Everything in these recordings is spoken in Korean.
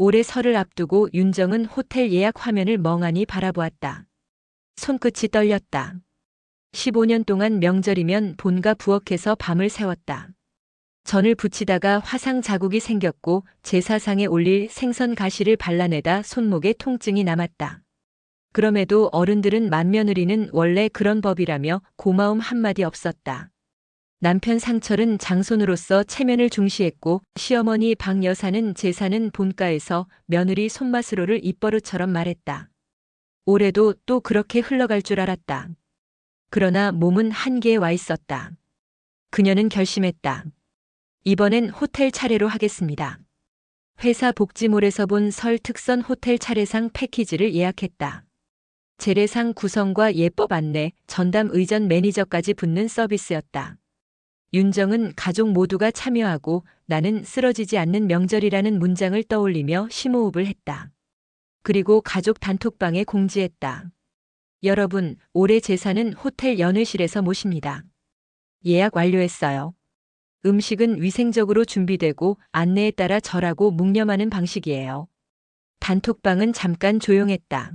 올해 설을 앞두고 윤정은 호텔 예약 화면을 멍하니 바라보았다. 손끝이 떨렸다. 15년 동안 명절이면 본가 부엌에서 밤을 새웠다. 전을 부치다가 화상 자국이 생겼고 제사상에 올릴 생선 가시를 발라내다 손목에 통증이 남았다. 그럼에도 어른들은 맏며느리는 원래 그런 법이라며 고마움 한마디 없었다. 남편 상철은 장손으로서 체면을 중시했고 시어머니 박 여사는 제사는 본가에서 며느리 손맛으로를 입버릇처럼 말했다. 올해도 또 그렇게 흘러갈 줄 알았다. 그러나 몸은 한계에 와 있었다. 그녀는 결심했다. 이번엔 호텔 차례로 하겠습니다. 회사 복지몰에서 본 설 특선 호텔 차례상 패키지를 예약했다. 재래상 구성과 예법 안내, 전담 의전 매니저까지 붙는 서비스였다. 윤정은 가족 모두가 참여하고 나는 쓰러지지 않는 명절이라는 문장을 떠올리며 심호흡을 했다. 그리고 가족 단톡방에 공지했다. 여러분, 올해 제사는 호텔 연회실에서 모십니다. 예약 완료했어요. 음식은 위생적으로 준비되고 안내에 따라 절하고 묵념하는 방식이에요. 단톡방은 잠깐 조용했다.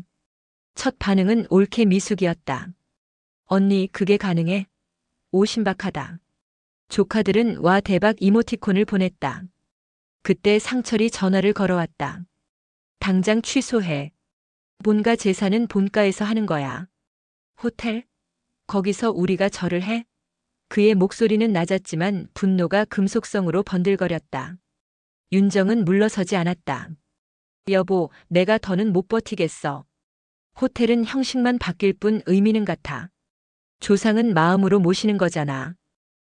첫 반응은 올케 미숙이었다. 언니, 그게 가능해? 오, 신박하다. 조카들은 와 대박 이모티콘을 보냈다. 그때 상철이 전화를 걸어왔다. 당장 취소해. 본가 제사는 본가에서 하는 거야. 호텔? 거기서 우리가 절을 해? 그의 목소리는 낮았지만 분노가 금속성으로 번들거렸다. 윤정은 물러서지 않았다. 여보, 내가 더는 못 버티겠어. 호텔은 형식만 바뀔 뿐 의미는 같아. 조상은 마음으로 모시는 거잖아.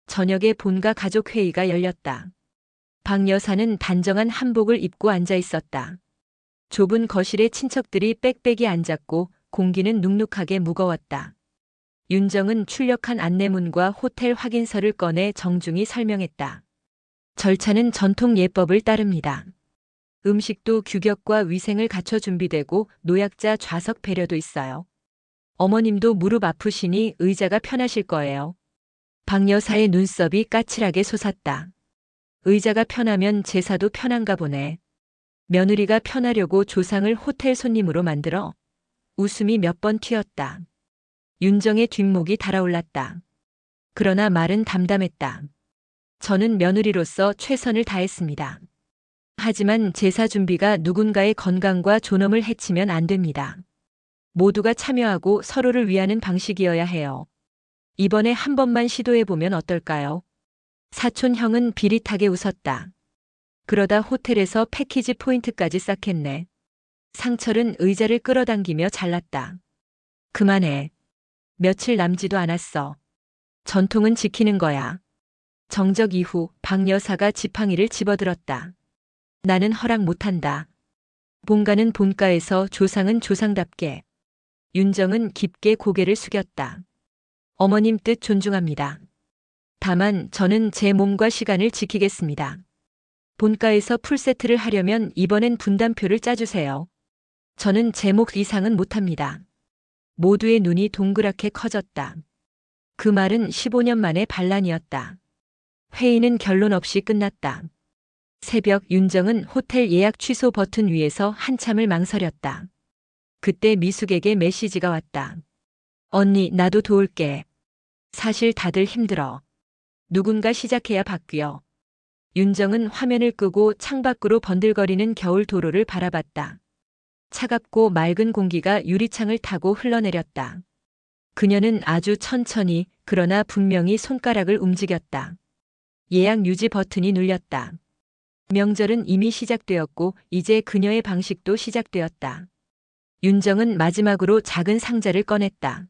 저녁에 본가 가족회의가 열렸다. 박 여사는 단정한 한복을 입고 앉아 있었다. 좁은 거실에 친척들이 빽빽이 앉았고 공기는 눅눅하게 무거웠다. 윤정은 출력한 안내문과 호텔 확인서를 꺼내 정중히 설명했다. 절차는 전통 예법을 따릅니다. 음식도 규격과 위생을 갖춰 준비되고 노약자 좌석 배려도 있어요. 어머님도 무릎 아프시니 의자가 편하실 거예요. 박 여사의 눈썹이 까칠하게 솟았다. 의자가 편하면 제사도 편한가 보네. 며느리가 편하려고 조상을 호텔 손님으로 만들어. 웃음이 몇 번 튀었다. 윤정의 뒷목이 달아올랐다. 그러나 말은 담담했다. 저는 며느리로서 최선을 다했습니다. 하지만 제사 준비가 누군가의 건강과 존엄을 해치면 안 됩니다. 모두가 참여하고 서로를 위하는 방식이어야 해요. 이번에 한 번만 시도해보면 어떨까요? 사촌 형은 비릿하게 웃었다. 그러다 호텔에서 패키지 포인트까지 쌓겠네. 상철은 의자를 끌어당기며 잘랐다. 그만해. 며칠 남지도 않았어. 전통은 지키는 거야. 정적 이후 박 여사가 지팡이를 집어들었다. 나는 허락 못한다. 본가는 본가에서 조상은 조상답게. 윤정은 깊게 고개를 숙였다. 어머님 뜻 존중합니다. 다만 저는 제 몸과 시간을 지키겠습니다. 본가에서 풀세트를 하려면 이번엔 분담표를 짜주세요. 저는 제 몫 이상은 못합니다. 모두의 눈이 동그랗게 커졌다. 그 말은 15년 만의 반란이었다. 회의는 결론 없이 끝났다. 새벽 윤정은 호텔 예약 취소 버튼 위에서 한참을 망설였다. 그때 미숙에게 메시지가 왔다. 언니, 나도 도울게. 사실 다들 힘들어. 누군가 시작해야 바뀌어. 윤정은 화면을 끄고 창밖으로 번들거리는 겨울 도로를 바라봤다. 차갑고 맑은 공기가 유리창을 타고 흘러내렸다. 그녀는 아주 천천히 그러나 분명히 손가락을 움직였다. 예약 유지 버튼이 눌렸다. 명절은 이미 시작되었고 이제 그녀의 방식도 시작되었다. 윤정은 마지막으로 작은 상자를 꺼냈다.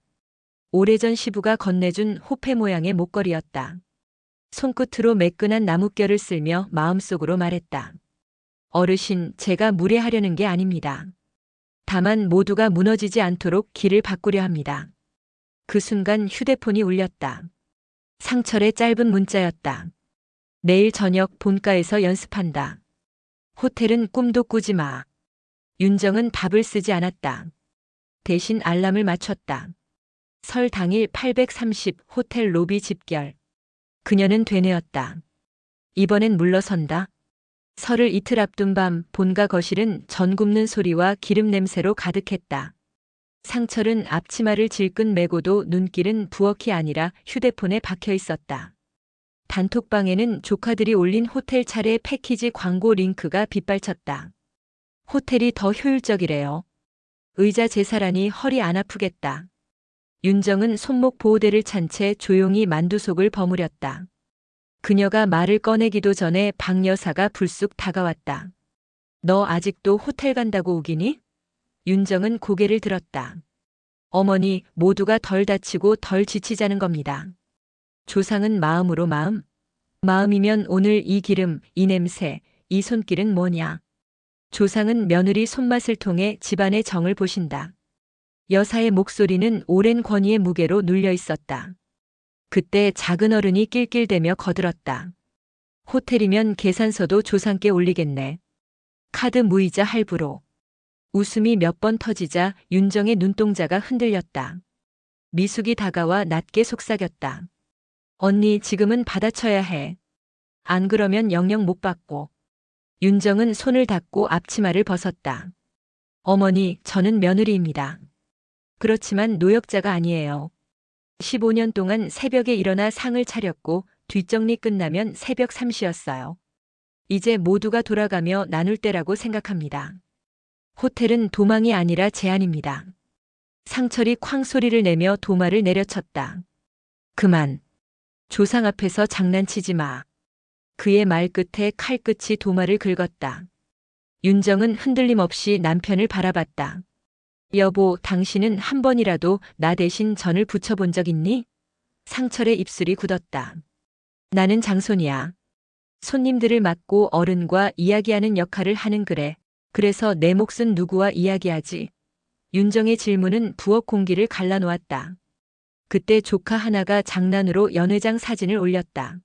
오래전 시부가 건네준 호패 모양의 목걸이였다. 손끝으로 매끈한 나뭇결을 쓸며 마음속으로 말했다. 어르신, 제가 무례하려는 게 아닙니다. 다만 모두가 무너지지 않도록 길을 바꾸려 합니다. 그 순간 휴대폰이 울렸다. 상철의 짧은 문자였다. 내일 저녁 본가에서 연습한다. 호텔은 꿈도 꾸지 마. 윤정은 답을 쓰지 않았다. 대신 알람을 맞췄다. 설 당일 830 호텔 로비 집결. 그녀는 되뇌었다. 이번엔 물러선다. 설을 이틀 앞둔 밤 본가 거실은 전 굽는 소리와 기름 냄새로 가득했다. 상철은 앞치마를 질끈 메고도 눈길은 부엌이 아니라 휴대폰에 박혀 있었다. 단톡방에는 조카들이 올린 호텔 차례 패키지 광고 링크가 빗발쳤다. 호텔이 더 효율적이래요. 의자 제사라니 허리 안 아프겠다. 윤정은 손목 보호대를 찬 채 조용히 만두속을 버무렸다. 그녀가 말을 꺼내기도 전에 박 여사가 불쑥 다가왔다. 너 아직도 호텔 간다고 우기니? 윤정은 고개를 들었다. 어머니, 모두가 덜 다치고 덜 지치자는 겁니다. 조상은 마음으로 마음. 마음이면 오늘 이 기름, 이 냄새, 이 손길은 뭐냐. 조상은 며느리 손맛을 통해 집안의 정을 보신다. 여사의 목소리는 오랜 권위의 무게로 눌려 있었다. 그때 작은 어른이 낄낄대며 거들었다. 호텔이면 계산서도 조상께 올리겠네. 카드 무이자 할부로. 웃음이 몇 번 터지자 윤정의 눈동자가 흔들렸다. 미숙이 다가와 낮게 속삭였다. 언니, 지금은 받아쳐야 해. 안 그러면 영영 못 받고. 윤정은 손을 닫고 앞치마를 벗었다. 어머니, 저는 며느리입니다. 그렇지만 노역자가 아니에요. 15년 동안 새벽에 일어나 상을 차렸고 뒷정리 끝나면 새벽 3시였어요. 이제 모두가 돌아가며 나눌 때라고 생각합니다. 호텔은 도망이 아니라 제안입니다. 상철이 쾅 소리를 내며 도마를 내려쳤다. 그만. 조상 앞에서 장난치지 마. 그의 말 끝에 칼끝이 도마를 긁었다. 윤정은 흔들림 없이 남편을 바라봤다. 여보, 당신은 한 번이라도 나 대신 전을 붙여본 적 있니? 상철의 입술이 굳었다. 나는 장손이야. 손님들을 맡고 어른과 이야기하는 역할을 하는 그래. 그래서 내 몫은 누구와 이야기하지? 윤정의 질문은 부엌 공기를 갈라놓았다. 그때 조카 하나가 장난으로 연회장 사진을 올렸다.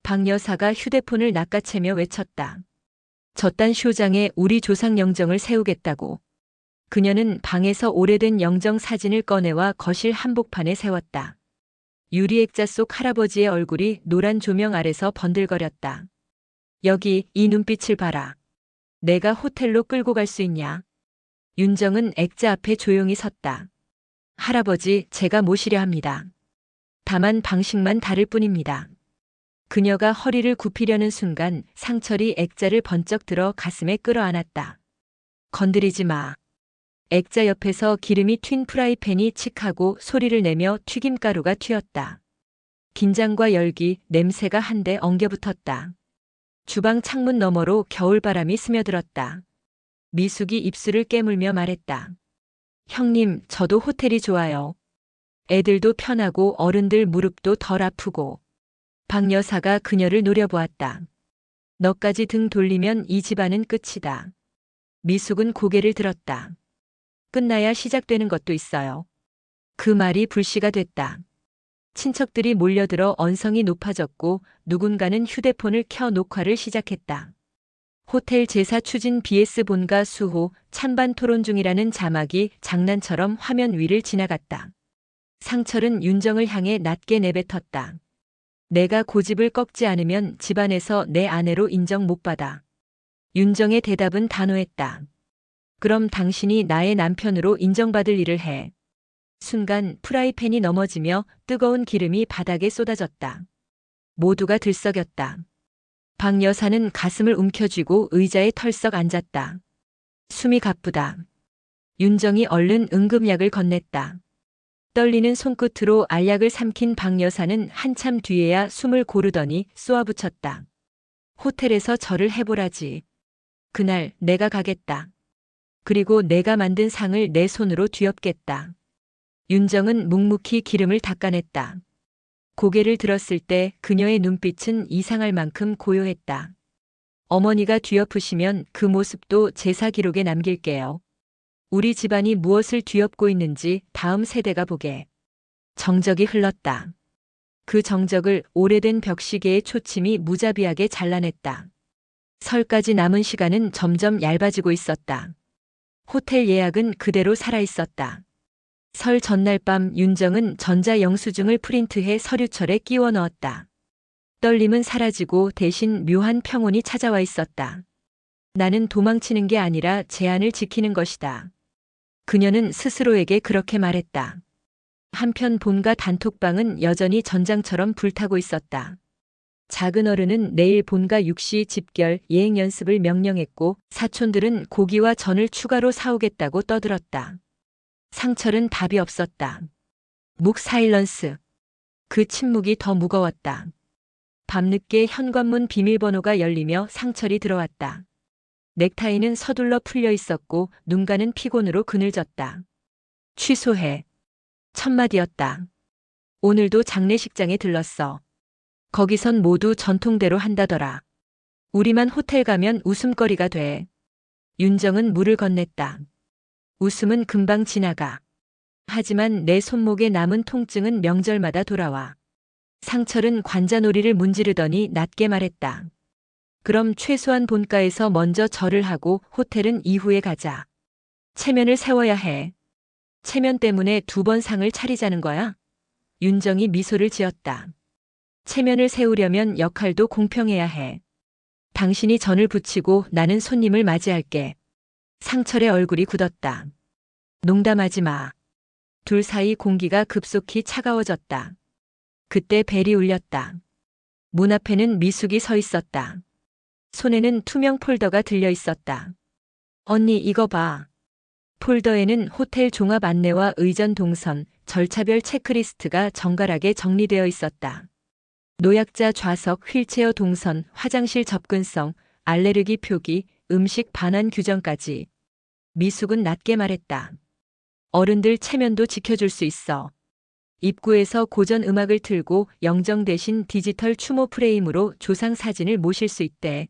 박 여사가 휴대폰을 낚아채며 외쳤다. 저딴 쇼장에 우리 조상 영정을 세우겠다고. 그녀는 방에서 오래된 영정 사진을 꺼내와 거실 한복판에 세웠다. 유리액자 속 할아버지의 얼굴이 노란 조명 아래서 번들거렸다. 여기 이 눈빛을 봐라. 내가 호텔로 끌고 갈 수 있냐? 윤정은 액자 앞에 조용히 섰다. 할아버지, 제가 모시려 합니다. 다만 방식만 다를 뿐입니다. 그녀가 허리를 굽히려는 순간 상철이 액자를 번쩍 들어 가슴에 끌어안았다. 건드리지 마. 액자 옆에서 기름이 튄 프라이팬이 칙하고 소리를 내며 튀김가루가 튀었다. 긴장과 열기, 냄새가 한데 엉겨붙었다. 주방 창문 너머로 겨울바람이 스며들었다. 미숙이 입술을 깨물며 말했다. 형님, 저도 호텔이 좋아요. 애들도 편하고 어른들 무릎도 덜 아프고. 박 여사가 그녀를 노려보았다. 너까지 등 돌리면 이 집안은 끝이다. 미숙은 고개를 들었다. 끝나야 시작되는 것도 있어요. 그 말이 불씨가 됐다. 친척들이 몰려들어 언성이 높아졌고 누군가는 휴대폰을 켜 녹화를 시작했다. 호텔 제사 추진 BS 본가 수호 찬반 토론 중이라는 자막이 장난처럼 화면 위를 지나갔다. 상철은 윤정을 향해 낮게 내뱉었다. 내가 고집을 꺾지 않으면 집안에서 내 아내로 인정 못 받아. 윤정의 대답은 단호했다. 그럼 당신이 나의 남편으로 인정받을 일을 해. 순간 프라이팬이 넘어지며 뜨거운 기름이 바닥에 쏟아졌다. 모두가 들썩였다. 박 여사는 가슴을 움켜쥐고 의자에 털썩 앉았다. 숨이 가쁘다. 윤정이 얼른 응급약을 건넸다. 떨리는 손끝으로 알약을 삼킨 박 여사는 한참 뒤에야 숨을 고르더니 쏘아붙였다. 호텔에서 절을 해보라지. 그날 내가 가겠다. 그리고 내가 만든 상을 내 손으로 뒤엎겠다. 윤정은 묵묵히 기름을 닦아냈다. 고개를 들었을 때 그녀의 눈빛은 이상할 만큼 고요했다. 어머니가 뒤엎으시면 그 모습도 제사 기록에 남길게요. 우리 집안이 무엇을 뒤엎고 있는지 다음 세대가 보게. 정적이 흘렀다. 그 정적을 오래된 벽시계의 초침이 무자비하게 잘라냈다. 설까지 남은 시간은 점점 얇아지고 있었다. 호텔 예약은 그대로 살아있었다. 설 전날 밤 윤정은 전자 영수증을 프린트해 서류철에 끼워 넣었다. 떨림은 사라지고 대신 묘한 평온이 찾아와 있었다. 나는 도망치는 게 아니라 제안을 지키는 것이다. 그녀는 스스로에게 그렇게 말했다. 한편 본가 단톡방은 여전히 전장처럼 불타고 있었다. 작은 어른은 내일 본가 육시 집결 예행 연습을 명령했고 사촌들은 고기와 전을 추가로 사오겠다고 떠들었다. 상철은 답이 없었다. 묵 사일런스. 그 침묵이 더 무거웠다. 밤늦게 현관문 비밀번호가 열리며 상철이 들어왔다. 넥타이는 서둘러 풀려 있었고 눈가는 피곤으로 그늘졌다. 취소해. 첫마디였다. 오늘도 장례식장에 들렀어. 거기선 모두 전통대로 한다더라. 우리만 호텔 가면 웃음거리가 돼. 윤정은 물을 건넸다. 웃음은 금방 지나가. 하지만 내 손목에 남은 통증은 명절마다 돌아와. 상철은 관자놀이를 문지르더니 낮게 말했다. 그럼 최소한 본가에서 먼저 절을 하고 호텔은 이후에 가자. 체면을 세워야 해. 체면 때문에 2번 상을 차리자는 거야? 윤정이 미소를 지었다. 체면을 세우려면 역할도 공평해야 해. 당신이 전을 부치고 나는 손님을 맞이할게. 상철의 얼굴이 굳었다. 농담하지 마. 둘 사이 공기가 급속히 차가워졌다. 그때 벨이 울렸다. 문 앞에는 미숙이 서 있었다. 손에는 투명 폴더가 들려 있었다. 언니 이거 봐. 폴더에는 호텔 종합 안내와 의전 동선, 절차별 체크리스트가 정갈하게 정리되어 있었다. 노약자 좌석, 휠체어 동선, 화장실 접근성, 알레르기 표기, 음식 반환 규정까지. 미숙은 낮게 말했다. 어른들 체면도 지켜줄 수 있어. 입구에서 고전 음악을 틀고 영정 대신 디지털 추모 프레임으로 조상 사진을 모실 수 있대.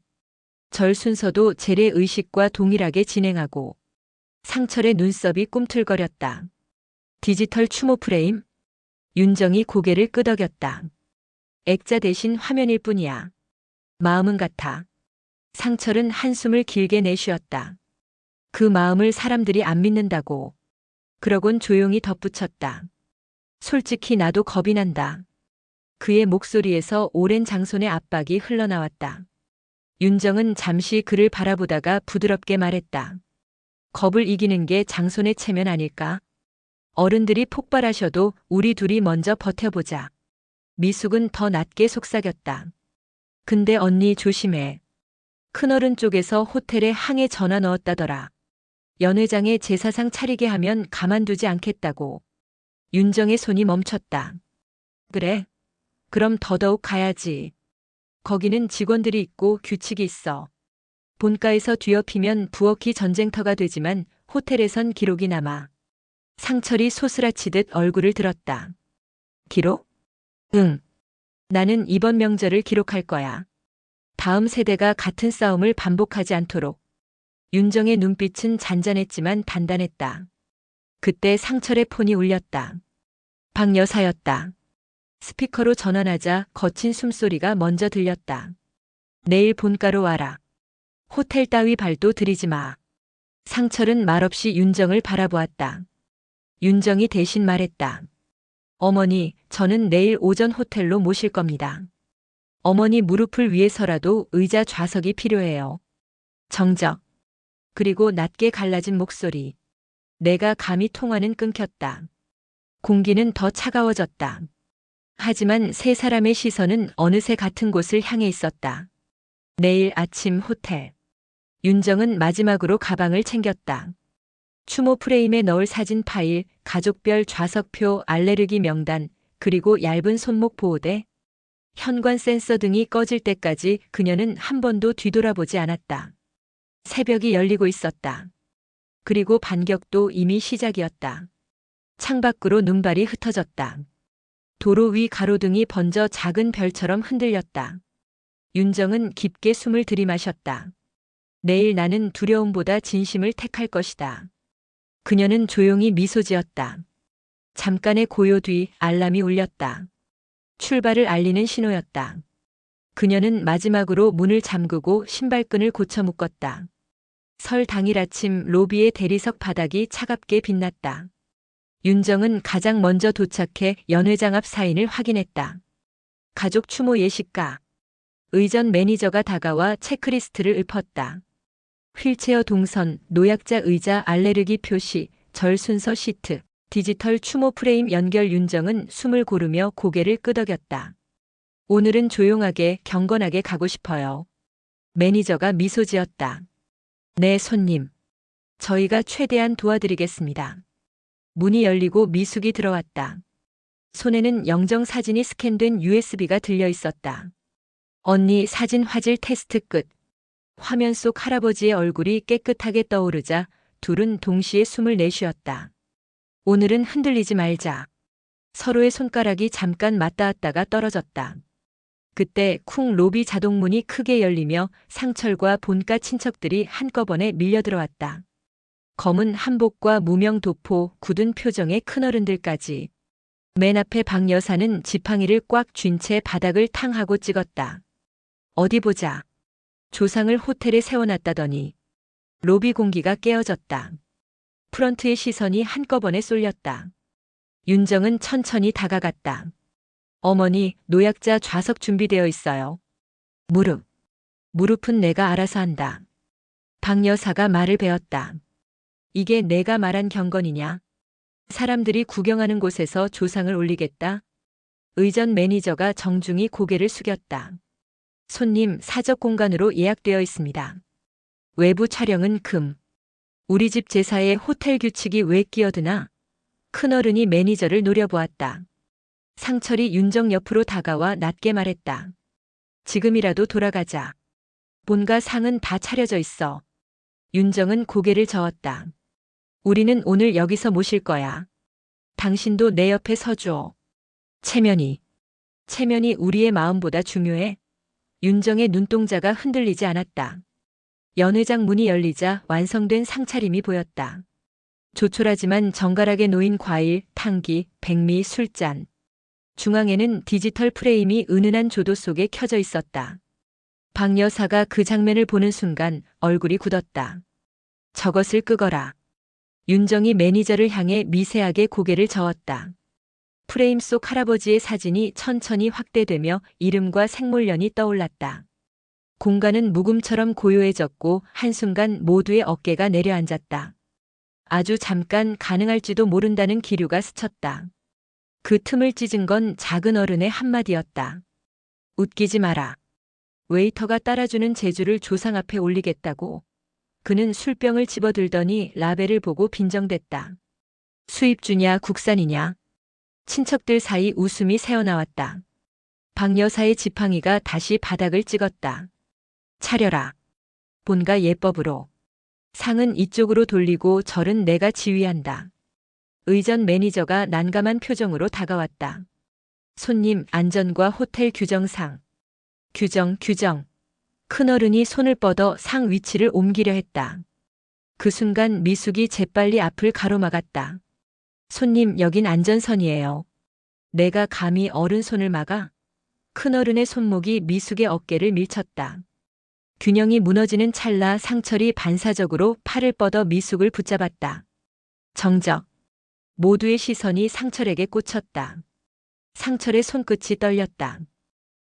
절 순서도 재래 의식과 동일하게 진행하고. 상철의 눈썹이 꿈틀거렸다. 디지털 추모 프레임? 윤정이 고개를 끄덕였다. 액자 대신 화면일 뿐이야. 마음은 같아. 상철은 한숨을 길게 내쉬었다. 그 마음을 사람들이 안 믿는다고. 그러곤 조용히 덧붙였다. 솔직히 나도 겁이 난다. 그의 목소리에서 오랜 장손의 압박이 흘러나왔다. 윤정은 잠시 그를 바라보다가 부드럽게 말했다. 겁을 이기는 게 장손의 체면 아닐까? 어른들이 폭발하셔도 우리 둘이 먼저 버텨보자. 미숙은 더 낮게 속삭였다. 근데 언니 조심해. 큰어른 쪽에서 호텔에 항해 전화 넣었다더라. 연회장에 제사상 차리게 하면 가만두지 않겠다고. 윤정의 손이 멈췄다. 그래? 그럼 더더욱 가야지. 거기는 직원들이 있고 규칙이 있어. 본가에서 뒤엎이면 부엌이 전쟁터가 되지만 호텔에선 기록이 남아. 상철이 소스라치듯 얼굴을 들었다. 기록? 응. 나는 이번 명절을 기록할 거야. 다음 세대가 같은 싸움을 반복하지 않도록. 윤정의 눈빛은 잔잔했지만 단단했다. 그때 상철의 폰이 울렸다. 박 여사였다. 스피커로 전환하자 거친 숨소리가 먼저 들렸다. 내일 본가로 와라. 호텔 따위 발도 들이지 마. 상철은 말없이 윤정을 바라보았다. 윤정이 대신 말했다. 어머니, 저는 내일 오전 호텔로 모실 겁니다. 어머니 무릎을 위해서라도 의자 좌석이 필요해요. 정적. 그리고 낮게 갈라진 목소리. 내가 감히 통화는 끊겼다. 공기는 더 차가워졌다. 하지만 세 사람의 시선은 어느새 같은 곳을 향해 있었다. 내일 아침 호텔. 윤정은 마지막으로 가방을 챙겼다. 추모 프레임에 넣을 사진 파일, 가족별 좌석표, 알레르기 명단, 그리고 얇은 손목 보호대. 현관 센서 등이 꺼질 때까지 그녀는 한 번도 뒤돌아보지 않았다. 새벽이 열리고 있었다. 그리고 반격도 이미 시작이었다. 창밖으로 눈발이 흩어졌다. 도로 위 가로등이 번져 작은 별처럼 흔들렸다. 윤정은 깊게 숨을 들이마셨다. 내일 나는 두려움보다 진심을 택할 것이다. 그녀는 조용히 미소 지었다. 잠깐의 고요 뒤 알람이 울렸다. 출발을 알리는 신호였다. 그녀는 마지막으로 문을 잠그고 신발끈을 고쳐 묶었다. 설 당일 아침 로비의 대리석 바닥이 차갑게 빛났다. 윤정은 가장 먼저 도착해 연회장 앞 사인을 확인했다. 가족 추모 예식가. 의전 매니저가 다가와 체크리스트를 읊었다. 휠체어 동선, 노약자 의자 알레르기 표시, 절 순서 시트, 디지털 추모 프레임 연결. 윤정은 숨을 고르며 고개를 끄덕였다. 오늘은 조용하게 경건하게 가고 싶어요. 매니저가 미소 지었다. 네, 손님. 저희가 최대한 도와드리겠습니다. 문이 열리고 미숙이 들어왔다. 손에는 영정 사진이 스캔된 USB가 들려 있었다. 언니 사진 화질 테스트 끝. 화면 속 할아버지의 얼굴이 깨끗하게 떠오르자 둘은 동시에 숨을 내쉬었다. 오늘은 흔들리지 말자. 서로의 손가락이 잠깐 맞닿았다가 떨어졌다. 그때 쿵 로비 자동문이 크게 열리며 상철과 본가 친척들이 한꺼번에 밀려들어왔다. 검은 한복과 무명 도포, 굳은 표정의 큰어른들까지. 맨 앞에 박 여사는 지팡이를 꽉 쥔 채 바닥을 탕하고 찍었다. 어디 보자. 조상을 호텔에 세워놨다더니. 로비 공기가 깨어졌다. 프런트의 시선이 한꺼번에 쏠렸다. 윤정은 천천히 다가갔다. 어머니, 노약자 좌석 준비되어 있어요. 무릎은 내가 알아서 한다. 박 여사가 말을 베었다. 이게 내가 말한 경건이냐? 사람들이 구경하는 곳에서 조상을 올리겠다? 의전 매니저가 정중히 고개를 숙였다. 손님 사적 공간으로 예약되어 있습니다. 외부 촬영은 금. 우리 집 제사에 호텔 규칙이 왜 끼어드나? 큰어른이 매니저를 노려보았다. 상철이 윤정 옆으로 다가와 낮게 말했다. 지금이라도 돌아가자. 본가 상은 다 차려져 있어. 윤정은 고개를 저었다. 우리는 오늘 여기서 모실 거야. 당신도 내 옆에 서줘. 체면이 우리의 마음보다 중요해. 윤정의 눈동자가 흔들리지 않았다. 연회장 문이 열리자 완성된 상차림이 보였다. 조촐하지만 정갈하게 놓인 과일, 탕기, 백미, 술잔. 중앙에는 디지털 프레임이 은은한 조도 속에 켜져 있었다. 박 여사가 그 장면을 보는 순간 얼굴이 굳었다. 저것을 끄거라. 윤정이 매니저를 향해 미세하게 고개를 저었다. 프레임 속 할아버지의 사진이 천천히 확대되며 이름과 생물년이 떠올랐다. 공간은 묵음처럼 고요해졌고 한순간 모두의 어깨가 내려앉았다. 아주 잠깐 가능할지도 모른다는 기류가 스쳤다. 그 틈을 찢은 건 작은 어른의 한마디였다. 웃기지 마라. 웨이터가 따라주는 제주를 조상 앞에 올리겠다고. 그는 술병을 집어들더니 라벨을 보고 빈정댔다. 수입주냐 국산이냐. 친척들 사이 웃음이 새어나왔다. 박 여사의 지팡이가 다시 바닥을 찍었다. 차려라. 본가 예법으로. 상은 이쪽으로 돌리고 절은 내가 지휘한다. 의전 매니저가 난감한 표정으로 다가왔다. 손님 안전과 호텔 규정상. 규정. 큰어른이 손을 뻗어 상 위치를 옮기려 했다. 그 순간 미숙이 재빨리 앞을 가로막았다. 손님 여긴 안전선이에요. 내가 감히 어른 손을 막아? 큰어른의 손목이 미숙의 어깨를 밀쳤다. 균형이 무너지는 찰나 상철이 반사적으로 팔을 뻗어 미숙을 붙잡았다. 정적. 모두의 시선이 상철에게 꽂혔다. 상철의 손끝이 떨렸다.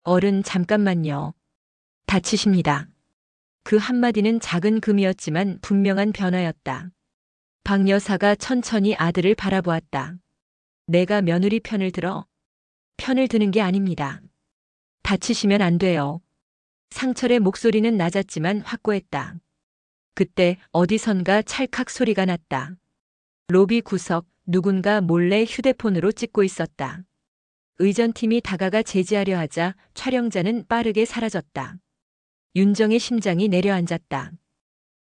어른 잠깐만요. 다치십니다. 그 한마디는 작은 금이었지만 분명한 변화였다. 박 여사가 천천히 아들을 바라보았다. 내가 며느리 편을 드는 게 아닙니다. 다치시면 안 돼요. 상철의 목소리는 낮았지만 확고했다. 그때 어디선가 찰칵 소리가 났다. 로비 구석, 누군가 몰래 휴대폰으로 찍고 있었다. 의전팀이 다가가 제지하려 하자 촬영자는 빠르게 사라졌다. 윤정의 심장이 내려앉았다.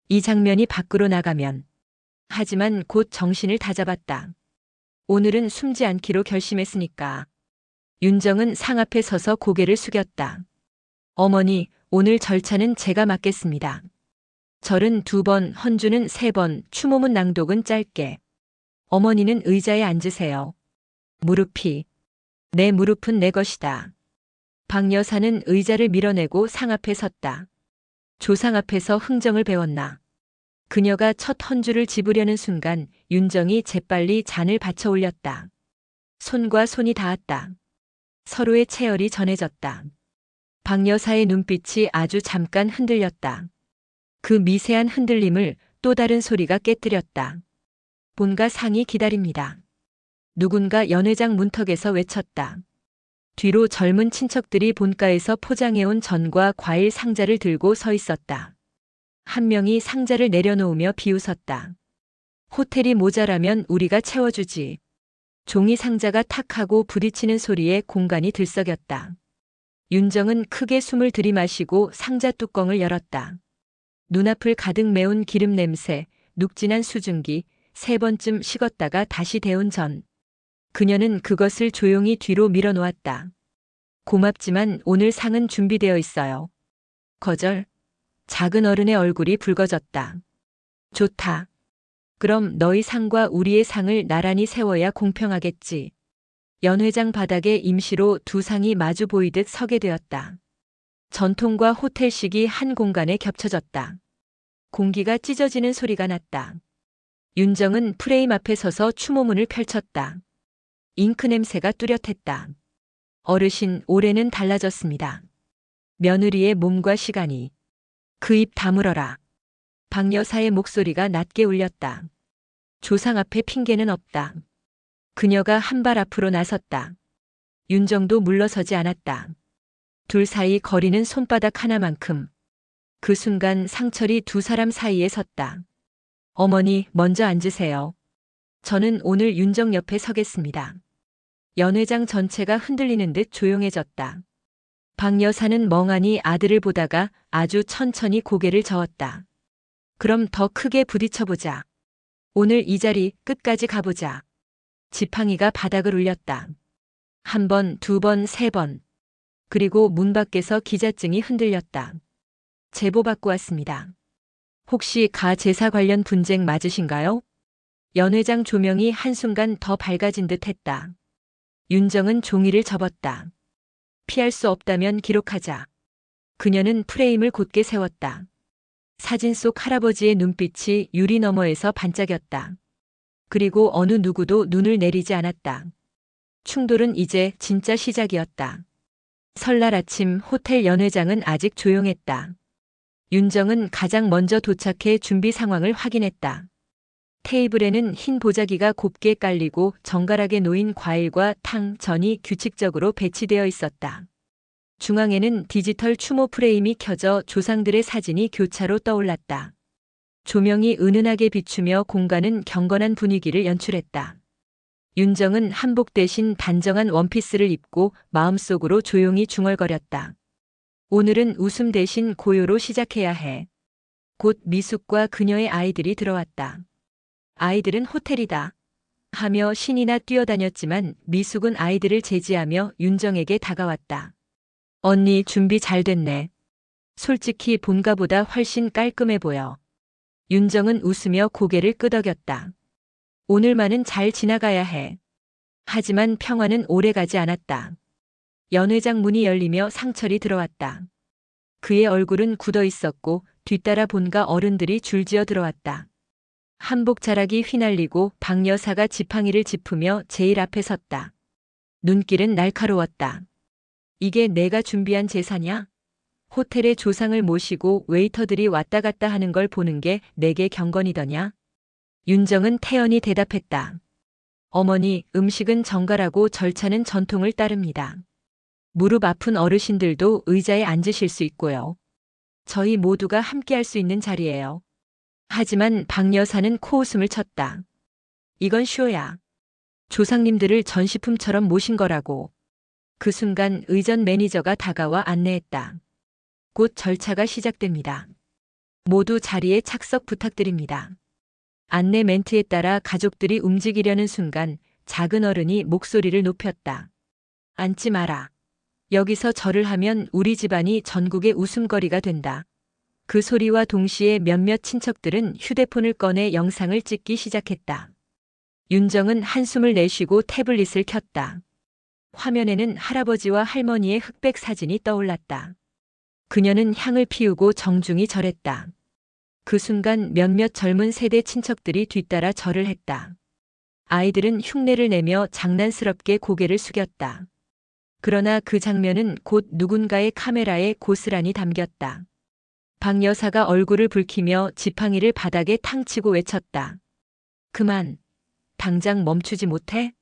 이 장면이 밖으로 나가면. 하지만 곧 정신을 다잡았다. 오늘은 숨지 않기로 결심했으니까. 윤정은 상 앞에 서서 고개를 숙였다. 어머니, 오늘 절차는 제가 맡겠습니다. 절은 2번, 헌주는 3번, 추모문 낭독은 짧게. 어머니는 의자에 앉으세요. 무릎이. 내 무릎은 내 것이다. 박 여사는 의자를 밀어내고 상 앞에 섰다. 조상 앞에서 흥정을 배웠나. 그녀가 첫 헌주를 집으려는 순간 윤정이 재빨리 잔을 받쳐 올렸다. 손과 손이 닿았다. 서로의 체열이 전해졌다. 박 여사의 눈빛이 아주 잠깐 흔들렸다. 그 미세한 흔들림을 또 다른 소리가 깨뜨렸다. 본가 상이 기다립니다. 누군가 연회장 문턱에서 외쳤다. 뒤로 젊은 친척들이 본가에서 포장해온 전과 과일 상자를 들고 서 있었다. 한 명이 상자를 내려놓으며 비웃었다. 호텔이 모자라면 우리가 채워주지. 종이 상자가 탁 하고 부딪히는 소리에 공간이 들썩였다. 윤정은 크게 숨을 들이마시고 상자 뚜껑을 열었다. 눈앞을 가득 메운 기름 냄새, 눅진한 수증기, 3번쯤 식었다가 다시 데운 전. 그녀는 그것을 조용히 뒤로 밀어놓았다. 고맙지만 오늘 상은 준비되어 있어요. 거절. 작은 어른의 얼굴이 붉어졌다. 좋다. 그럼 너희 상과 우리의 상을 나란히 세워야 공평하겠지. 연회장 바닥에 임시로 두 상이 마주 보이듯 서게 되었다. 전통과 호텔식이 한 공간에 겹쳐졌다. 공기가 찢어지는 소리가 났다. 윤정은 프레임 앞에 서서 추모문을 펼쳤다. 잉크 냄새가 뚜렷했다. 어르신, 올해는 달라졌습니다. 며느리의 몸과 시간이. 그 입 다물어라. 박 여사의 목소리가 낮게 울렸다. 조상 앞에 핑계는 없다. 그녀가 한 발 앞으로 나섰다. 윤정도 물러서지 않았다. 둘 사이 거리는 손바닥 하나만큼. 그 순간 상철이 두 사람 사이에 섰다. 어머니, 먼저 앉으세요. 저는 오늘 윤정 옆에 서겠습니다. 연회장 전체가 흔들리는 듯 조용해졌다. 박 여사는 멍하니 아들을 보다가 아주 천천히 고개를 저었다. 그럼 더 크게 부딪혀보자. 오늘 이 자리 끝까지 가보자. 지팡이가 바닥을 울렸다. 1번, 2번, 3번. 그리고 문 밖에서 기자증이 흔들렸다. 제보 받고 왔습니다. 혹시 가 제사 관련 분쟁 맞으신가요? 연회장 조명이 한순간 더 밝아진 듯 했다. 윤정은 종이를 접었다. 피할 수 없다면 기록하자. 그녀는 프레임을 곧게 세웠다. 사진 속 할아버지의 눈빛이 유리 너머에서 반짝였다. 그리고 어느 누구도 눈을 내리지 않았다. 충돌은 이제 진짜 시작이었다. 설날 아침 호텔 연회장은 아직 조용했다. 윤정은 가장 먼저 도착해 준비 상황을 확인했다. 테이블에는 흰 보자기가 곱게 깔리고 정갈하게 놓인 과일과 탕, 전이 규칙적으로 배치되어 있었다. 중앙에는 디지털 추모 프레임이 켜져 조상들의 사진이 교차로 떠올랐다. 조명이 은은하게 비추며 공간은 경건한 분위기를 연출했다. 윤정은 한복 대신 단정한 원피스를 입고 마음속으로 조용히 중얼거렸다. 오늘은 웃음 대신 고요로 시작해야 해. 곧 미숙과 그녀의 아이들이 들어왔다. 아이들은 호텔이다. 하며 신이나 뛰어다녔지만 미숙은 아이들을 제지하며 윤정에게 다가왔다. 언니, 준비 잘 됐네. 솔직히 본가보다 훨씬 깔끔해 보여. 윤정은 웃으며 고개를 끄덕였다. 오늘만은 잘 지나가야 해. 하지만 평화는 오래가지 않았다. 연회장 문이 열리며 상철이 들어왔다. 그의 얼굴은 굳어 있었고 뒤따라 본가 어른들이 줄지어 들어왔다. 한복 자락이 휘날리고 박 여사가 지팡이를 짚으며 제일 앞에 섰다. 눈길은 날카로웠다. 이게 내가 준비한 제사냐? 호텔의 조상을 모시고 웨이터들이 왔다 갔다 하는 걸 보는 게 내게 경건이더냐? 윤정은 태연히 대답했다. 어머니, 음식은 정갈하고 절차는 전통을 따릅니다. 무릎 아픈 어르신들도 의자에 앉으실 수 있고요. 저희 모두가 함께할 수 있는 자리예요. 하지만 박 여사는 코웃음을 쳤다. 이건 쇼야. 조상님들을 전시품처럼 모신 거라고. 그 순간 의전 매니저가 다가와 안내했다. 곧 절차가 시작됩니다. 모두 자리에 착석 부탁드립니다. 안내 멘트에 따라 가족들이 움직이려는 순간 작은 어른이 목소리를 높였다. 앉지 마라. 여기서 절을 하면 우리 집안이 전국의 웃음거리가 된다. 그 소리와 동시에 몇몇 친척들은 휴대폰을 꺼내 영상을 찍기 시작했다. 윤정은 한숨을 내쉬고 태블릿을 켰다. 화면에는 할아버지와 할머니의 흑백 사진이 떠올랐다. 그녀는 향을 피우고 정중히 절했다. 그 순간 몇몇 젊은 세대 친척들이 뒤따라 절을 했다. 아이들은 흉내를 내며 장난스럽게 고개를 숙였다. 그러나 그 장면은 곧 누군가의 카메라에 고스란히 담겼다. 박 여사가 얼굴을 붉히며 지팡이를 바닥에 탕 치고 외쳤다. 그만. 당장 멈추지 못해?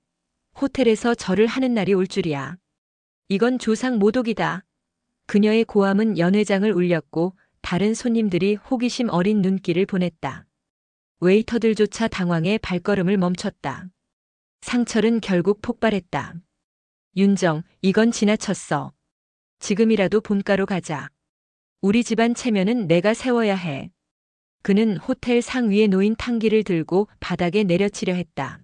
호텔에서 절을 하는 날이 올 줄이야. 이건 조상 모독이다. 그녀의 고함은 연회장을 울렸고 다른 손님들이 호기심 어린 눈길을 보냈다. 웨이터들조차 당황해 발걸음을 멈췄다. 상철은 결국 폭발했다. 윤정, 이건 지나쳤어. 지금이라도 본가로 가자. 우리 집안 체면은 내가 세워야 해. 그는 호텔 상 위에 놓인 탕기를 들고 바닥에 내려치려 했다.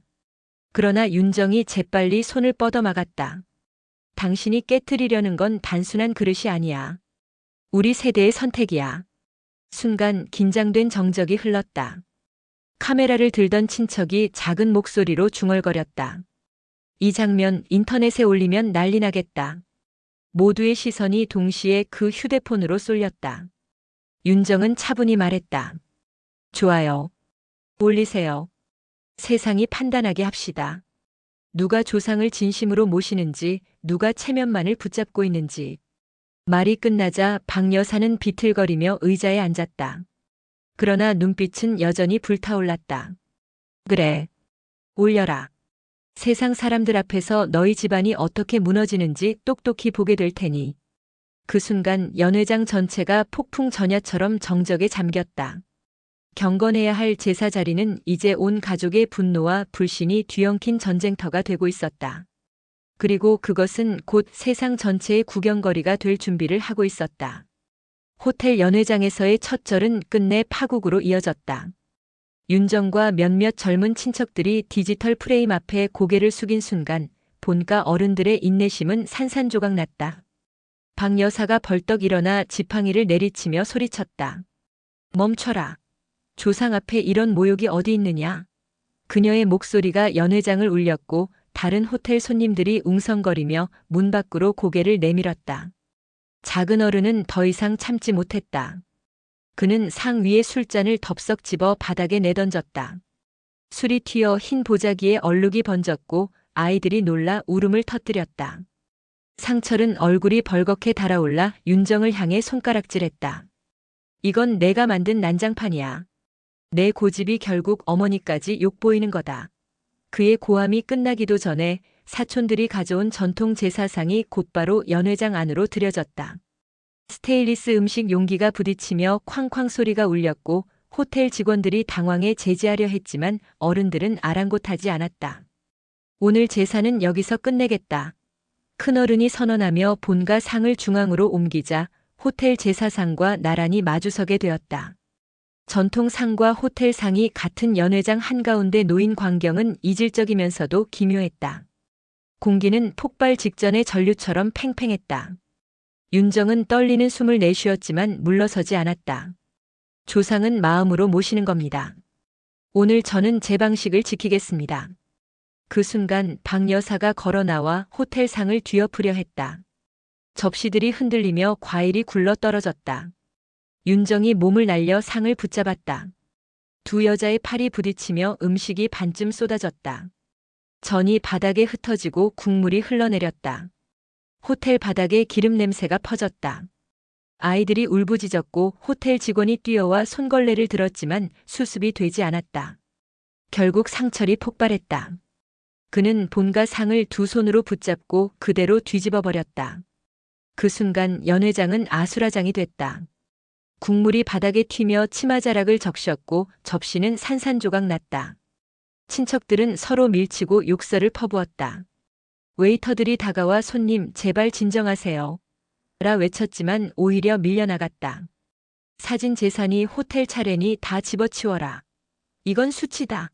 그러나 윤정이 재빨리 손을 뻗어막았다. 당신이 깨트리려는 건 단순한 그릇이 아니야. 우리 세대의 선택이야. 순간 긴장된 정적이 흘렀다. 카메라를 들던 친척이 작은 목소리로 중얼거렸다. 이 장면 인터넷에 올리면 난리 나겠다. 모두의 시선이 동시에 그 휴대폰으로 쏠렸다. 윤정은 차분히 말했다. 좋아요. 올리세요. 세상이 판단하게 합시다. 누가 조상을 진심으로 모시는지, 누가 체면만을 붙잡고 있는지. 말이 끝나자 박 여사는 비틀거리며 의자에 앉았다. 그러나 눈빛은 여전히 불타올랐다. 그래. 올려라. 세상 사람들 앞에서 너희 집안이 어떻게 무너지는지 똑똑히 보게 될 테니. 그 순간 연회장 전체가 폭풍 전야처럼 정적에 잠겼다. 경건해야 할 제사 자리는 이제 온 가족의 분노와 불신이 뒤엉킨 전쟁터가 되고 있었다. 그리고 그것은 곧 세상 전체의 구경거리가 될 준비를 하고 있었다. 호텔 연회장에서의 첫 절은 끝내 파국으로 이어졌다. 윤정과 몇몇 젊은 친척들이 디지털 프레임 앞에 고개를 숙인 순간 본가 어른들의 인내심은 산산조각 났다. 박 여사가 벌떡 일어나 지팡이를 내리치며 소리쳤다. 멈춰라. 조상 앞에 이런 모욕이 어디 있느냐. 그녀의 목소리가 연회장을 울렸고 다른 호텔 손님들이 웅성거리며 문 밖으로 고개를 내밀었다. 작은 어른은 더 이상 참지 못했다. 그는 상 위의 술잔을 덥석 집어 바닥에 내던졌다. 술이 튀어 흰 보자기에 얼룩이 번졌고 아이들이 놀라 울음을 터뜨렸다. 상철은 얼굴이 벌겋게 달아올라 윤정을 향해 손가락질했다. 이건 내가 만든 난장판이야. 내 고집이 결국 어머니까지 욕보이는 거다. 그의 고함이 끝나기도 전에 사촌들이 가져온 전통 제사상이 곧바로 연회장 안으로 들여졌다. 스테인리스 음식 용기가 부딪히며 쾅쾅 소리가 울렸고 호텔 직원들이 당황해 제지하려 했지만 어른들은 아랑곳하지 않았다. 오늘 제사는 여기서 끝내겠다. 큰어른이 선언하며 본가 상을 중앙으로 옮기자 호텔 제사상과 나란히 마주서게 되었다. 전통 상과 호텔 상이 같은 연회장 한가운데 놓인 광경은 이질적이면서도 기묘했다. 공기는 폭발 직전의 전류처럼 팽팽했다. 윤정은 떨리는 숨을 내쉬었지만 물러서지 않았다. 조상은 마음으로 모시는 겁니다. 오늘 저는 제 방식을 지키겠습니다. 그 순간 박 여사가 걸어 나와 호텔 상을 뒤엎으려 했다. 접시들이 흔들리며 과일이 굴러 떨어졌다. 윤정이 몸을 날려 상을 붙잡았다. 두 여자의 팔이 부딪히며 음식이 반쯤 쏟아졌다. 전이 바닥에 흩어지고 국물이 흘러내렸다. 호텔 바닥에 기름 냄새가 퍼졌다. 아이들이 울부짖었고 호텔 직원이 뛰어와 손걸레를 들었지만 수습이 되지 않았다. 결국 상철이 폭발했다. 그는 본가 상을 두 손으로 붙잡고 그대로 뒤집어 버렸다. 그 순간 연회장은 아수라장이 됐다. 국물이 바닥에 튀며 치마자락을 적셨고 접시는 산산조각 났다. 친척들은 서로 밀치고 욕설을 퍼부었다. 웨이터들이 다가와 손님 제발 진정하세요. 라 외쳤지만 오히려 밀려나갔다. 사진 재산이 호텔 차례니 다 집어치워라. 이건 수치다.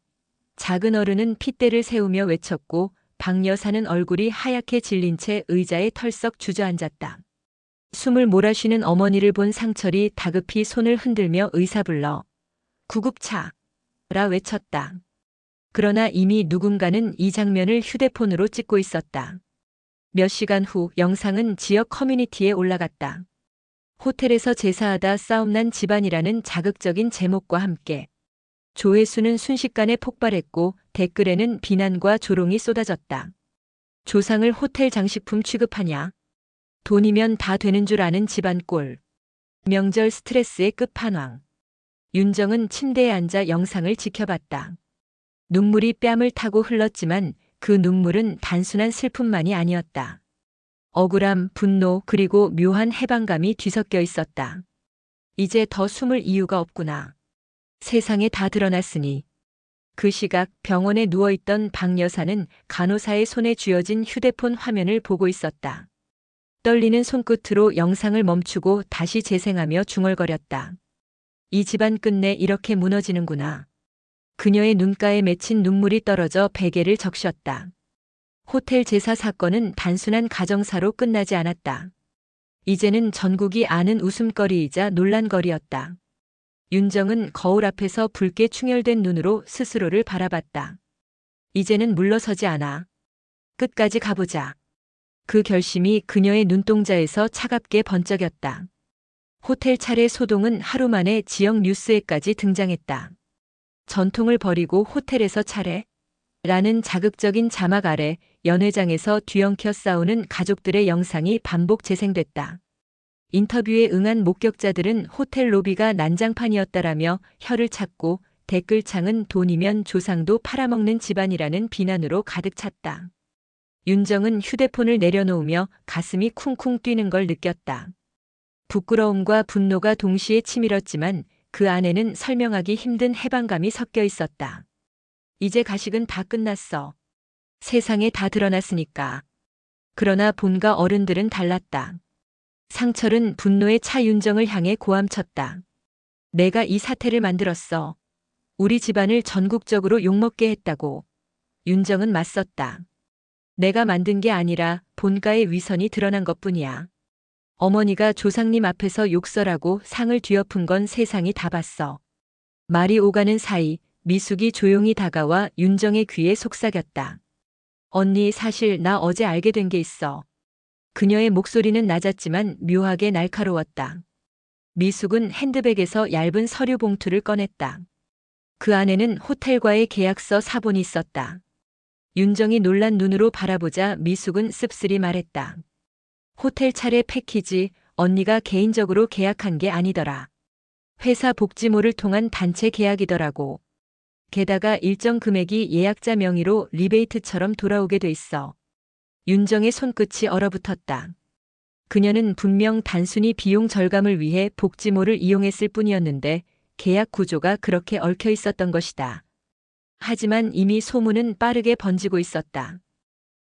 작은 어른은 핏대를 세우며 외쳤고 박 여사는 얼굴이 하얗게 질린 채 의자에 털썩 주저앉았다. 숨을 몰아쉬는 어머니를 본 상철이 다급히 손을 흔들며 의사 불러 구급차 라 외쳤다. 그러나 이미 누군가는 이 장면을 휴대폰으로 찍고 있었다. 몇 시간 후 영상은 지역 커뮤니티에 올라갔다. 호텔에서 제사하다 싸움난 집안이라는 자극적인 제목과 함께 조회수는 순식간에 폭발했고 댓글에는 비난과 조롱이 쏟아졌다. 조상을 호텔 장식품 취급하냐? 돈이면 다 되는 줄 아는 집안 꼴. 명절 스트레스의 끝판왕. 윤정은 침대에 앉아 영상을 지켜봤다. 눈물이 뺨을 타고 흘렀지만 그 눈물은 단순한 슬픔만이 아니었다. 억울함, 분노, 그리고 묘한 해방감이 뒤섞여 있었다. 이제 더 숨을 이유가 없구나. 세상에 다 드러났으니. 그 시각 병원에 누워있던 박 여사는 간호사의 손에 쥐어진 휴대폰 화면을 보고 있었다. 떨리는 손끝으로 영상을 멈추고 다시 재생하며 중얼거렸다. 이 집안 끝내 이렇게 무너지는구나. 그녀의 눈가에 맺힌 눈물이 떨어져 베개를 적셨다. 호텔 제사 사건은 단순한 가정사로 끝나지 않았다. 이제는 전국이 아는 웃음거리이자 논란거리였다. 윤정은 거울 앞에서 붉게 충혈된 눈으로 스스로를 바라봤다. 이제는 물러서지 않아. 끝까지 가보자. 그 결심이 그녀의 눈동자에서 차갑게 번쩍였다. 호텔 차례 소동은 하루 만에 지역 뉴스에까지 등장했다. 전통을 버리고 호텔에서 차례? 라는 자극적인 자막 아래 연회장에서 뒤엉켜 싸우는 가족들의 영상이 반복 재생됐다. 인터뷰에 응한 목격자들은 호텔 로비가 난장판이었다라며 혀를 찾고 댓글창은 돈이면 조상도 팔아먹는 집안이라는 비난으로 가득 찼다. 윤정은 휴대폰을 내려놓으며 가슴이 쿵쿵 뛰는 걸 느꼈다. 부끄러움과 분노가 동시에 치밀었지만 그 안에는 설명하기 힘든 해방감이 섞여 있었다. 이제 가식은 다 끝났어. 세상에 다 드러났으니까. 그러나 본가 어른들은 달랐다. 상철은 분노에 차 윤정을 향해 고함쳤다. 내가 이 사태를 만들었어. 우리 집안을 전국적으로 욕먹게 했다고. 윤정은 맞섰다. 내가 만든 게 아니라 본가의 위선이 드러난 것뿐이야. 어머니가 조상님 앞에서 욕설하고 상을 뒤엎은 건 세상이 다 봤어. 말이 오가는 사이 미숙이 조용히 다가와 윤정의 귀에 속삭였다. 언니, 사실 나 어제 알게 된 게 있어. 그녀의 목소리는 낮았지만 묘하게 날카로웠다. 미숙은 핸드백에서 얇은 서류 봉투를 꺼냈다. 그 안에는 호텔과의 계약서 사본이 있었다. 윤정이 놀란 눈으로 바라보자 미숙은 씁쓸히 말했다. 호텔 차례 패키지, 언니가 개인적으로 계약한 게 아니더라. 회사 복지모를 통한 단체 계약이더라고. 게다가 일정 금액이 예약자 명의로 리베이트처럼 돌아오게 돼 있어. 윤정의 손끝이 얼어붙었다. 그녀는 분명 단순히 비용 절감을 위해 복지모를 이용했을 뿐이었는데 계약 구조가 그렇게 얽혀 있었던 것이다. 하지만 이미 소문은 빠르게 번지고 있었다.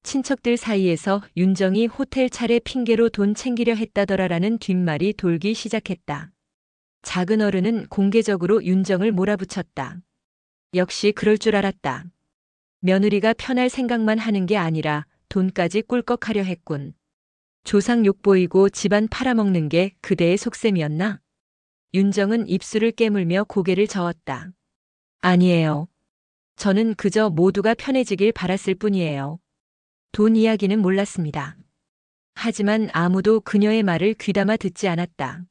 친척들 사이에서 윤정이 호텔 차례 핑계로 돈 챙기려 했다더라라는 뒷말이 돌기 시작했다. 작은 어른은 공개적으로 윤정을 몰아붙였다. 역시 그럴 줄 알았다. 며느리가 편할 생각만 하는 게 아니라 돈까지 꿀꺽하려 했군. 조상 욕보이고 집안 팔아먹는 게 그대의 속셈이었나? 윤정은 입술을 깨물며 고개를 저었다. 아니에요. 저는 그저 모두가 편해지길 바랐을 뿐이에요. 돈 이야기는 몰랐습니다. 하지만 아무도 그녀의 말을 귀담아 듣지 않았다.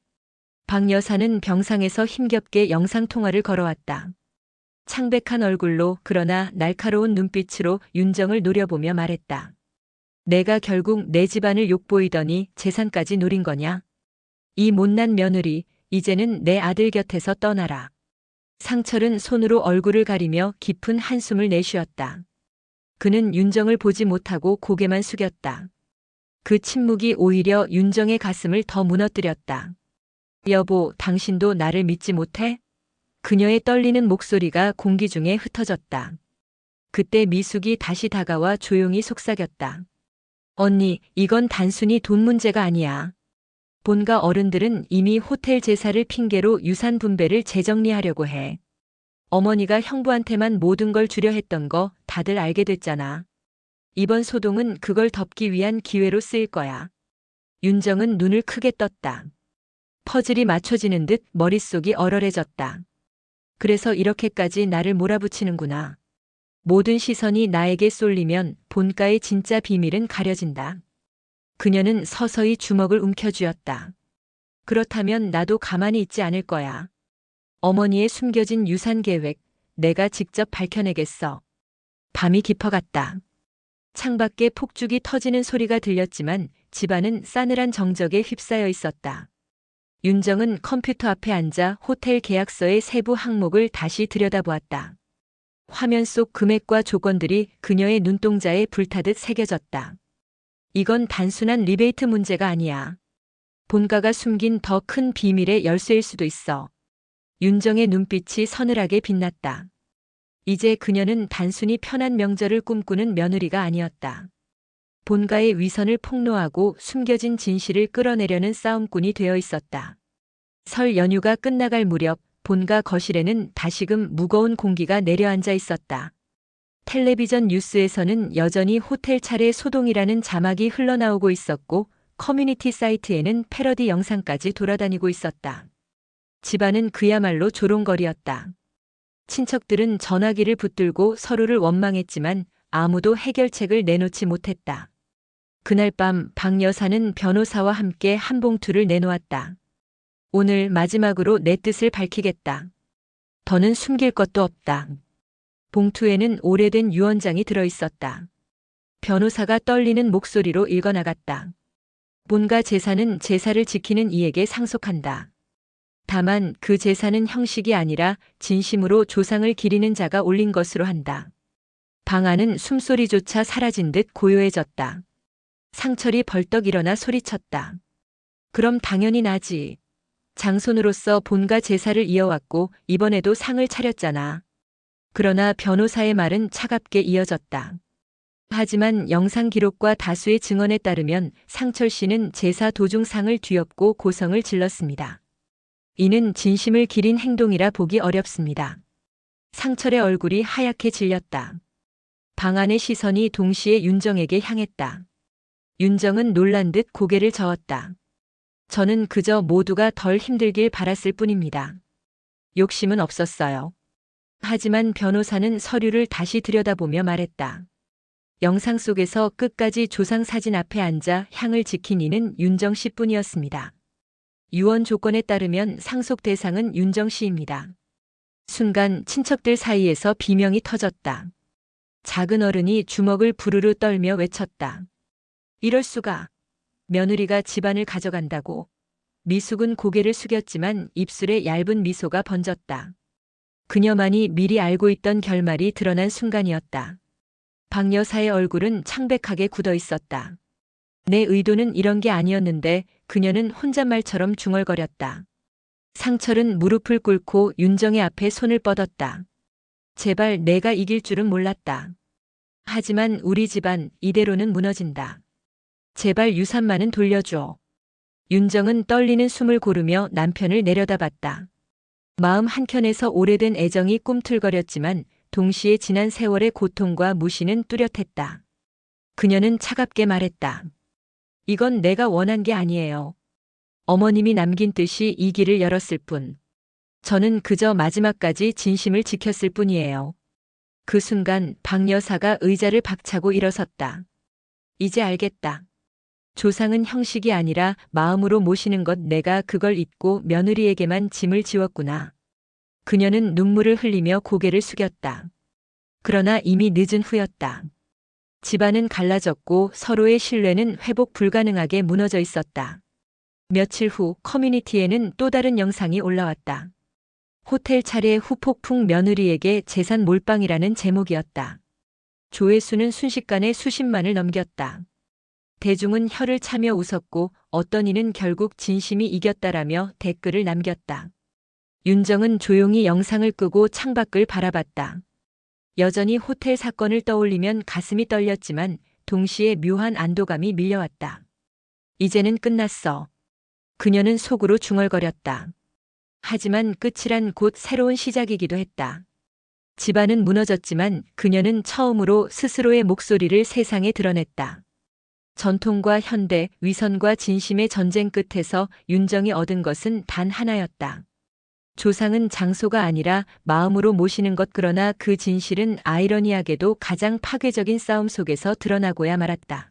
박 여사는 병상에서 힘겹게 영상통화를 걸어왔다. 창백한 얼굴로 그러나 날카로운 눈빛으로 윤정을 노려보며 말했다. 내가 결국 내 집안을 욕보이더니 재산까지 노린 거냐? 이 못난 며느리, 이제는 내 아들 곁에서 떠나라. 상철은 손으로 얼굴을 가리며 깊은 한숨을 내쉬었다. 그는 윤정을 보지 못하고 고개만 숙였다. 그 침묵이 오히려 윤정의 가슴을 더 무너뜨렸다. 여보, 당신도 나를 믿지 못해? 그녀의 떨리는 목소리가 공기 중에 흩어졌다. 그때 미숙이 다시 다가와 조용히 속삭였다. 언니, 이건 단순히 돈 문제가 아니야. 본가 어른들은 이미 호텔 제사를 핑계로 유산 분배를 재정리하려고 해. 어머니가 형부한테만 모든 걸 주려 했던 거 다들 알게 됐잖아. 이번 소동은 그걸 덮기 위한 기회로 쓰일 거야. 윤정은 눈을 크게 떴다. 퍼즐이 맞춰지는 듯 머릿속이 얼얼해졌다. 그래서 이렇게까지 나를 몰아붙이는구나. 모든 시선이 나에게 쏠리면 본가의 진짜 비밀은 가려진다. 그녀는 서서히 주먹을 움켜쥐었다. 그렇다면 나도 가만히 있지 않을 거야. 어머니의 숨겨진 유산 계획, 내가 직접 밝혀내겠어. 밤이 깊어갔다. 창밖에 폭죽이 터지는 소리가 들렸지만 집안은 싸늘한 정적에 휩싸여 있었다. 윤정은 컴퓨터 앞에 앉아 호텔 계약서의 세부 항목을 다시 들여다보았다. 화면 속 금액과 조건들이 그녀의 눈동자에 불타듯 새겨졌다. 이건 단순한 리베이트 문제가 아니야. 본가가 숨긴 더 큰 비밀의 열쇠일 수도 있어. 윤정의 눈빛이 서늘하게 빛났다. 이제 그녀는 단순히 편한 명절을 꿈꾸는 며느리가 아니었다. 본가의 위선을 폭로하고 숨겨진 진실을 끌어내려는 싸움꾼이 되어 있었다. 설 연휴가 끝나갈 무렵 본가 거실에는 다시금 무거운 공기가 내려앉아 있었다. 텔레비전 뉴스에서는 여전히 호텔 차례 소동이라는 자막이 흘러나오고 있었고 커뮤니티 사이트에는 패러디 영상까지 돌아다니고 있었다. 집안은 그야말로 조롱거리였다. 친척들은 전화기를 붙들고 서로를 원망했지만 아무도 해결책을 내놓지 못했다. 그날 밤 박 여사는 변호사와 함께 한 봉투를 내놓았다. 오늘 마지막으로 내 뜻을 밝히겠다. 더는 숨길 것도 없다. 봉투에는 오래된 유언장이 들어있었다. 변호사가 떨리는 목소리로 읽어나갔다. 본가 재산은 제사를 지키는 이에게 상속한다. 다만 그 제사는 형식이 아니라 진심으로 조상을 기리는 자가 올린 것으로 한다. 방 안은 숨소리조차 사라진 듯 고요해졌다. 상철이 벌떡 일어나 소리쳤다. 그럼 당연히 나지. 장손으로서 본가 제사를 이어왔고 이번에도 상을 차렸잖아. 그러나 변호사의 말은 차갑게 이어졌다. 하지만 영상 기록과 다수의 증언에 따르면 상철 씨는 제사 도중 상을 뒤엎고 고성을 질렀습니다. 이는 진심을 기린 행동이라 보기 어렵습니다. 상철의 얼굴이 하얗게 질렸다. 방 안의 시선이 동시에 윤정에게 향했다. 윤정은 놀란 듯 고개를 저었다. 저는 그저 모두가 덜 힘들길 바랐을 뿐입니다. 욕심은 없었어요. 하지만 변호사는 서류를 다시 들여다보며 말했다. 영상 속에서 끝까지 조상 사진 앞에 앉아 향을 지킨 이는 윤정 씨뿐이었습니다. 유언 조건에 따르면 상속 대상은 윤정 씨입니다. 순간 친척들 사이에서 비명이 터졌다. 작은 어른이 주먹을 부르르 떨며 외쳤다. 이럴 수가. 며느리가 집안을 가져간다고. 미숙은 고개를 숙였지만 입술에 얇은 미소가 번졌다. 그녀만이 미리 알고 있던 결말이 드러난 순간이었다. 박 여사의 얼굴은 창백하게 굳어 있었다. 내 의도는 이런 게 아니었는데 그녀는 혼잣말처럼 중얼거렸다. 상철은 무릎을 꿇고 윤정의 앞에 손을 뻗었다. 제발 내가 이길 줄은 몰랐다. 하지만 우리 집안 이대로는 무너진다. 제발 유산만은 돌려줘. 윤정은 떨리는 숨을 고르며 남편을 내려다봤다. 마음 한켠에서 오래된 애정이 꿈틀거렸지만 동시에 지난 세월의 고통과 무시는 뚜렷했다. 그녀는 차갑게 말했다. 이건 내가 원한 게 아니에요. 어머님이 남긴 뜻이 이 길을 열었을 뿐. 저는 그저 마지막까지 진심을 지켰을 뿐이에요. 그 순간 박 여사가 의자를 박차고 일어섰다. 이제 알겠다. 조상은 형식이 아니라 마음으로 모시는 것 내가 그걸 잊고 며느리에게만 짐을 지웠구나. 그녀는 눈물을 흘리며 고개를 숙였다. 그러나 이미 늦은 후였다. 집안은 갈라졌고 서로의 신뢰는 회복 불가능하게 무너져 있었다. 며칠 후 커뮤니티에는 또 다른 영상이 올라왔다. 호텔 차례 후폭풍 며느리에게 재산 몰빵이라는 제목이었다. 조회수는 순식간에 수십만을 넘겼다. 대중은 혀를 차며 웃었고 어떤 이는 결국 진심이 이겼다라며 댓글을 남겼다. 윤정은 조용히 영상을 끄고 창밖을 바라봤다. 여전히 호텔 사건을 떠올리면 가슴이 떨렸지만 동시에 묘한 안도감이 밀려왔다. 이제는 끝났어. 그녀는 속으로 중얼거렸다. 하지만 끝이란 곧 새로운 시작이기도 했다. 집안은 무너졌지만 그녀는 처음으로 스스로의 목소리를 세상에 드러냈다. 전통과 현대, 위선과 진심의 전쟁 끝에서 윤정이 얻은 것은 단 하나였다. 조상은 장소가 아니라 마음으로 모시는 것. 그러나 그 진실은 아이러니하게도 가장 파괴적인 싸움 속에서 드러나고야 말았다.